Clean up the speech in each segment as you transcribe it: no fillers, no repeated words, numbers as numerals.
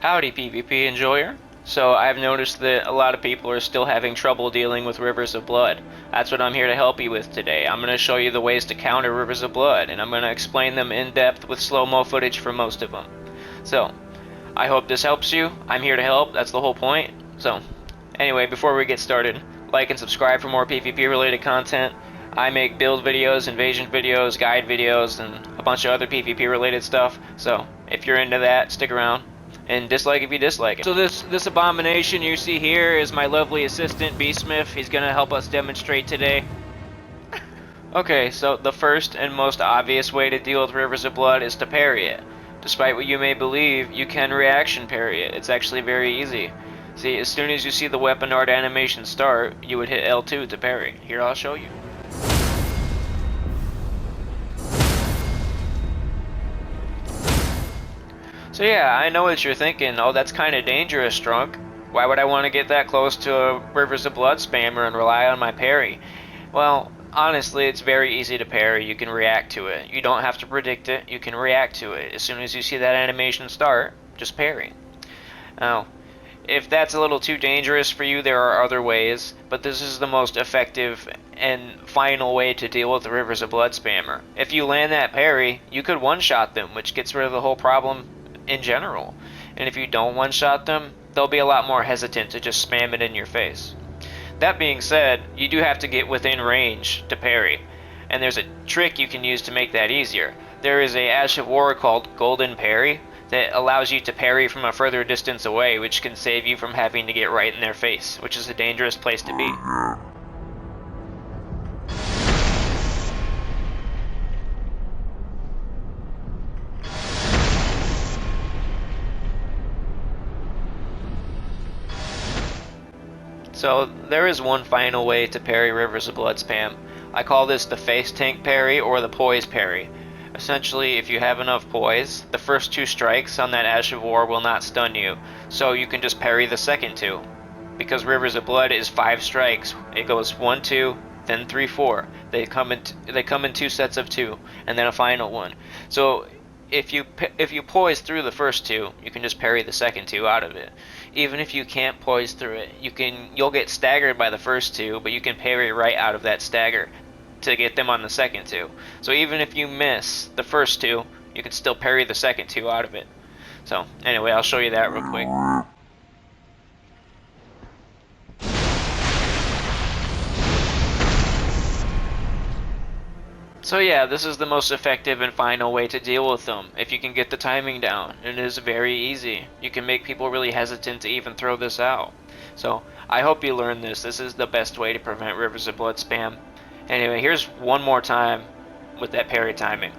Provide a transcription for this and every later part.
Howdy PvP enjoyer. So I've noticed that a lot of people are still having trouble dealing with Rivers of Blood. That's what I'm here to help you with today. I'm going to show you the ways to counter Rivers of Blood, and I'm going to explain them in depth with slow-mo footage for most of them. So, I hope this helps you. I'm here to help, that's the whole point. So, anyway, before we get started, like and subscribe for more PvP related content. I make build videos, invasion videos, guide videos, and a bunch of other PvP related stuff. So, if you're into that, stick around. And dislike if you dislike it. So this abomination you see here is my lovely assistant, bsmiff. He's gonna help us demonstrate today. Okay, so the first and most obvious way to deal with Rivers of Blood is to parry it. Despite what you may believe, you can reaction parry it. It's actually very easy. See, as soon as you see the weapon art animation start, you would hit L2 to parry. Here, I'll show you. So yeah, I know what you're thinking. Oh, that's kind of dangerous, Drunk. Why would I want to get that close to a Rivers of Blood spammer and rely on my parry? Well, honestly, it's very easy to parry. You can react to it. You don't have to predict it. You can react to it. As soon as you see that animation start, just parry. Now, if that's a little too dangerous for you, there are other ways, but this is the most effective and final way to deal with the Rivers of Blood spammer. If you land that parry, you could one-shot them, which gets rid of the whole problem in general. And if you don't one-shot them, they'll be a lot more hesitant to just spam it in your face. That being said, you do have to get within range to parry, and there's a trick you can use to make that easier. There is a Ash of War called Golden Parry that allows you to parry from a further distance away, which can save you from having to get right in their face, which is a dangerous place to be. So there is one final way to parry Rivers of Blood spam. I call this the face tank parry or the Poise parry. Essentially, if you have enough poise, the first two strikes on that Ash of War will not stun you, so you can just parry the second two. Because Rivers of Blood is 5 strikes, it goes 1, 2, then 3, 4. They come in 2 sets of 2, and then a final one. So if you poise through the first 2, you can just parry the second 2 out of it. Even if you can't poise through it, you'll get staggered by the first 2, but you can parry right out of that stagger to get them on the second 2. So even if you miss the first 2, you can still parry the second 2 out of it. So anyway, I'll show you that real quick. So yeah, this is the most effective and final way to deal with them, if you can get the timing down. It is very easy. You can make people really hesitant to even throw this out. So, I hope you learned this. This is the best way to prevent Rivers of Blood spam. Anyway, here's one more time with that parry timing.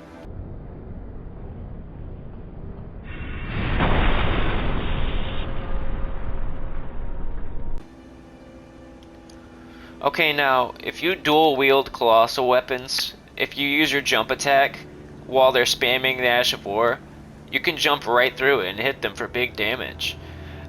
Okay, now, if you dual wield Colossal weapons, if you use your jump attack while they're spamming the Ash of War, you can jump right through it and hit them for big damage.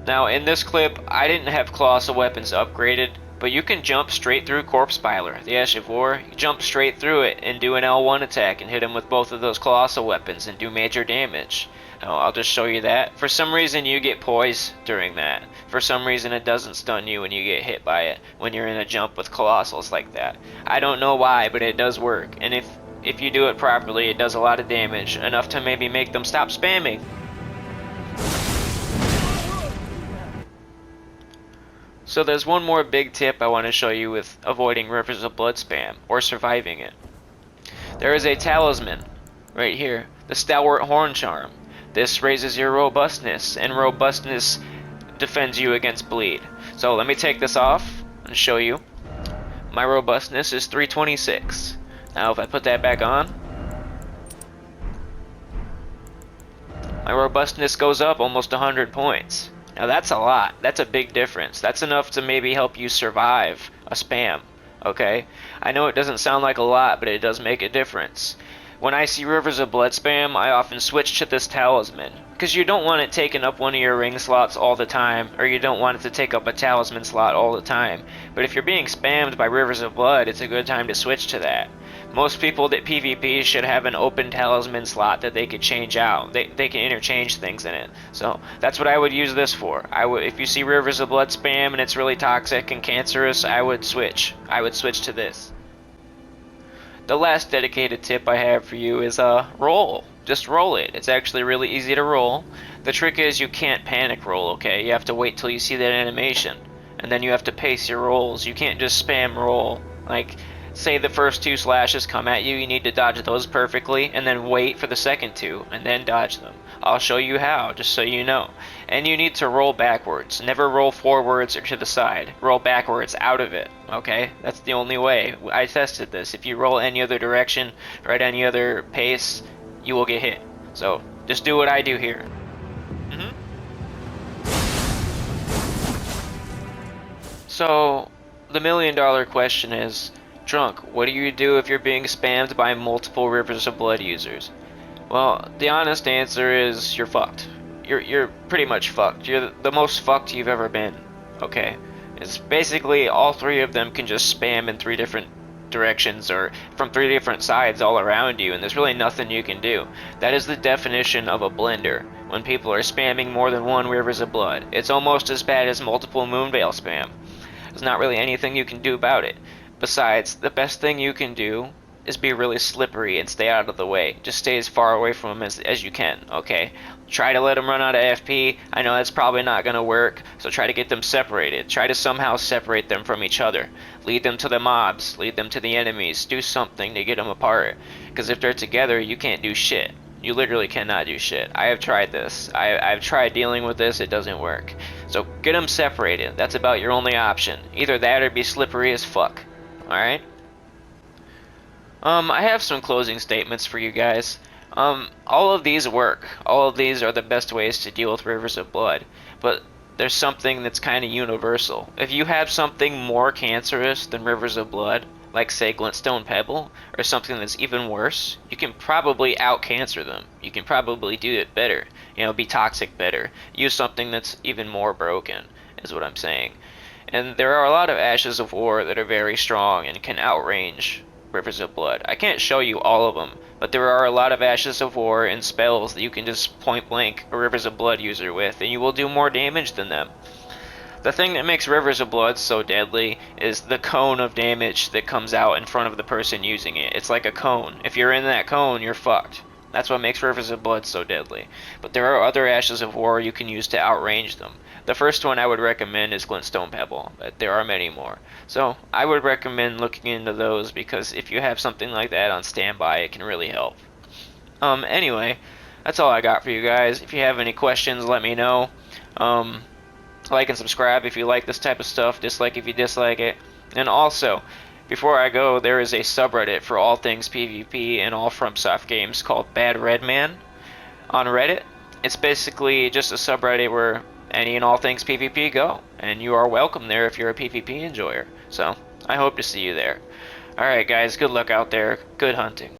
Now in this clip, I didn't have Colossal weapons upgraded, but you can jump straight through Corpse Piler, the Ash of War. You jump straight through it and do an L1 attack and hit him with both of those Colossal weapons and do major damage. Now, I'll just show you that. For some reason you get poise during that. For some reason it doesn't stun you when you get hit by it when you're in a jump with Colossals like that. I don't know why, but it does work. And if you do it properly, it does a lot of damage. Enough to maybe make them stop spamming. So there's one more big tip I want to show you with avoiding Rivers of Blood spam, or surviving it. There is a talisman, right here, the Stalwart Horn Charm. This raises your robustness, and robustness defends you against bleed. So let me take this off and show you. My robustness is 326. Now if I put that back on, my robustness goes up almost 100 points. Now that's a lot. That's a big difference. That's enough to maybe help you survive a spam. Okay? I know it doesn't sound like a lot, but it does make a difference. When I see Rivers of Blood spam, I often switch to this talisman, because you don't want it taking up one of your ring slots all the time, or you don't want it to take up a talisman slot all the time. But if you're being spammed by Rivers of Blood, it's a good time to switch to that. Most people that PvP should have an open talisman slot that they could change out. They can interchange things in it. So that's what I would use this for. If you see Rivers of Blood spam and it's really toxic and cancerous, I would switch. I would switch to this. The last dedicated tip I have for you is roll. Just roll it. It's actually really easy to roll. The trick is you can't panic roll, okay? You have to wait till you see that animation. And then you have to pace your rolls. You can't just spam roll. Like, say the first 2 slashes come at you, you need to dodge those perfectly, and then wait for the second 2, and then dodge them. I'll show you how, just so you know. And you need to roll backwards. Never roll forwards or to the side. Roll backwards out of it, okay? That's the only way. I tested this. If you roll any other direction or at any other pace, you will get hit. So, just do what I do here. So, the $1 million question is, Drunk, what do you do if you're being spammed by multiple Rivers of Blood users? Well, the honest answer is you're fucked. You're pretty much fucked. You're the most fucked you've ever been. Okay? It's basically all 3 of them can just spam in 3 different directions or from 3 different sides all around you, and there's really nothing you can do. That is the definition of a blender. When people are spamming more than 1 Rivers of Blood, it's almost as bad as multiple Moonveil spam. There's not really anything you can do about it. Besides, the best thing you can do is be really slippery and stay out of the way. Just stay as far away from them as you can, okay? Try to let them run out of FP. I know that's probably not going to work, so try to get them separated. Try to somehow separate them from each other. Lead them to the mobs. Lead them to the enemies. Do something to get them apart. Because if they're together, you can't do shit. You literally cannot do shit. I have tried this. I've tried dealing with this. It doesn't work. So get them separated. That's about your only option. Either that or be slippery as fuck. Alright? I have some closing statements for you guys. All of these work. All of these are the best ways to deal with Rivers of Blood. But there's something that's kind of universal. If you have something more cancerous than Rivers of Blood, like say Glintstone Pebble, or something that's even worse, you can probably out-cancer them. You can probably do it better. You know, be toxic better. Use something that's even more broken, is what I'm saying. And there are a lot of Ashes of War that are very strong and can outrange Rivers of Blood. I can't show you all of them, but there are a lot of Ashes of War and spells that you can just point blank a Rivers of Blood user with, and you will do more damage than them. The thing that makes Rivers of Blood so deadly is the cone of damage that comes out in front of the person using it. It's like a cone. If you're in that cone, you're fucked. That's what makes Rivers of Blood so deadly. But there are other Ashes of War you can use to outrange them. The first one I would recommend is Glintstone Pebble, but there are many more. So I would recommend looking into those because if you have something like that on standby, it can really help. Anyway, that's all I got for you guys. If you have any questions, let me know. Like and subscribe if you like this type of stuff, dislike if you dislike it. And also, before I go, there is a subreddit for all things PvP and all FromSoft games called badredman on Reddit. It's basically just a subreddit where any and all things PvP go, and you are welcome there if you're a PvP enjoyer. So, I hope to see you there. Alright guys, good luck out there, good hunting.